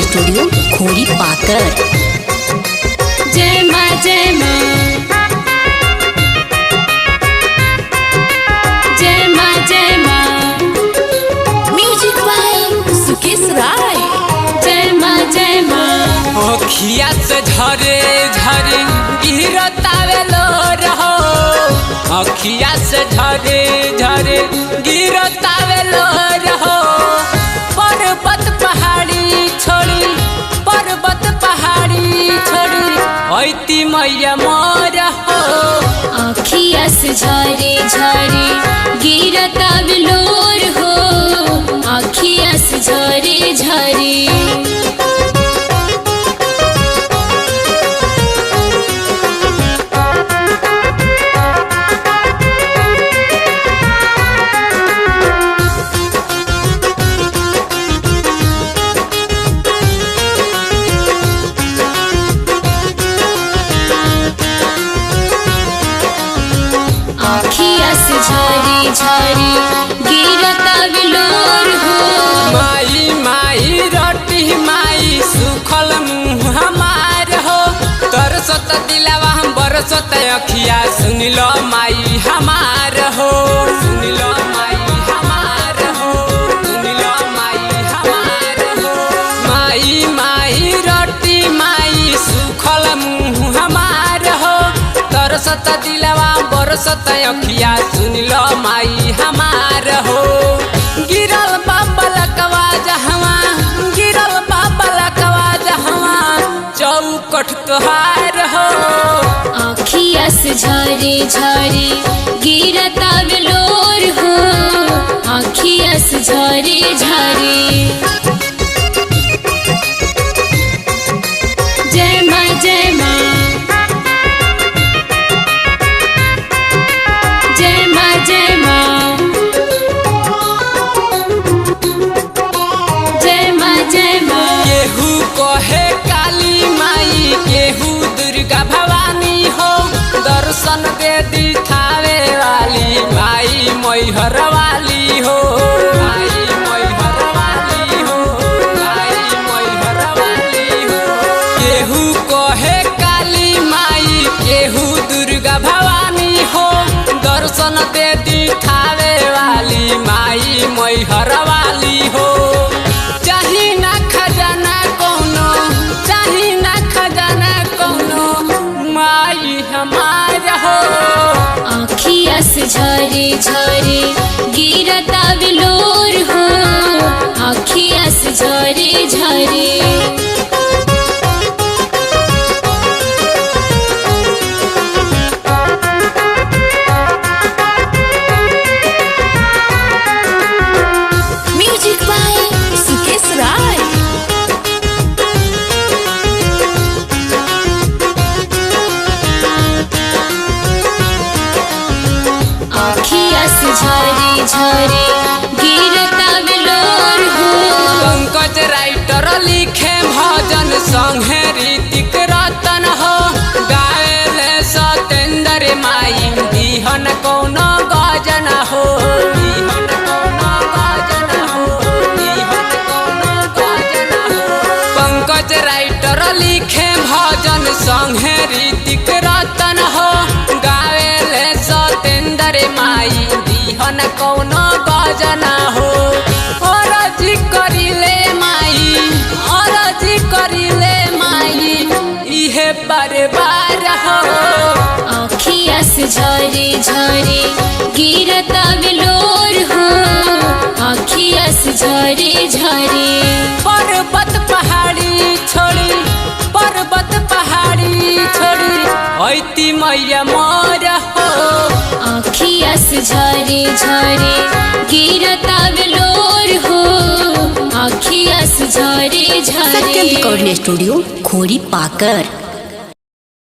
Studio खोरी पाकर। जय माँ जय माँ जय माँ जय माँ। म्यूजिक बाय सुकेश राय। जय माँ जय माँ। अखिया से झरे झरे गिरतावे लो रहो, अखिया से झरे झरे गिरतावे लो रहो। पर्वत पहाड़ी छोड़ी, पर्वत पहाड़ी छोड़ी ऐती मैया मोर हो। अखिया से झरे झरे गिरता बिलोर हो, अखिया से झरे झरे। अखिया से झरे झरे गिरता बिलोर हो। माई माई रोटी माई सुखल मुँह हमार हो। तरसत दिलावा हम बरसत अखिया सुन लो माई हमार हो। सुन लो माई हमार हो, सुन लो माई हमार हो। माई माई रोटी माई सुखल मुँह हमार हो। तरसत दिलावा बरसत अखिया सुन लो माई हमार हो। गिरल बाबलकवा जहवा, गिरल बाबलकवा जहवा चौकठ तोहार हो। अखिया से झरे झरे गिरता बिलोर हो, अखिया से झरे झरे। जय माँ जय माँ जय माँ जय माँ जय माँ जय माँ। केहू कहे काली माई, केहू दुर्गा भवानी हो। दर्शन दे दी थावे वाली माई मैहर वाली हो। माई मैहर वाली हो, माई मैहर वाली हो। केहू कहे काली माई, केहू दुर्गा भवानी हो। दर्शन दे दी थावे वाली माई मैहर वाली हो। चाही ना खजाना कोनो, चाही ना खजाना कोनो माई हमार हो। अखिया से झरे झरे गिरता बिलोर हो, अखिया से झरे झरे। म्यूजिक बाय सुकेश राय। अखिया से झरे झरे गिरता बिलोर हो। पंकज राइटर लिखे भजन संगे ऋतिक रतन हो। गायले सतेंद्र माई बिहन कोनो गजन हो। बिहन कोनो गजन हो, बिहन कोनो गजन हो। पंकज राइटर लिखे भजन संगे ऋतिक रतन हो। गायले सतेंद्र माई बिहन कोनो गजन हो। अरजी करिले माई, अरजी करिले माई इहे बार बार हो। अखिया से झरे झरे गिरता बिलोर हो, अखिया से झरे झरे। पर्वत पहाड़ी छोड़ी, पर्वत पहाड़ी छोड़ी ऐती मैया मोर हो। अखिया से झरे झरे गिरता बिलोर हो, अखिया से झरे झरे। सत्यम रिकॉर्डिंग स्टूडियो खोरी पाकर।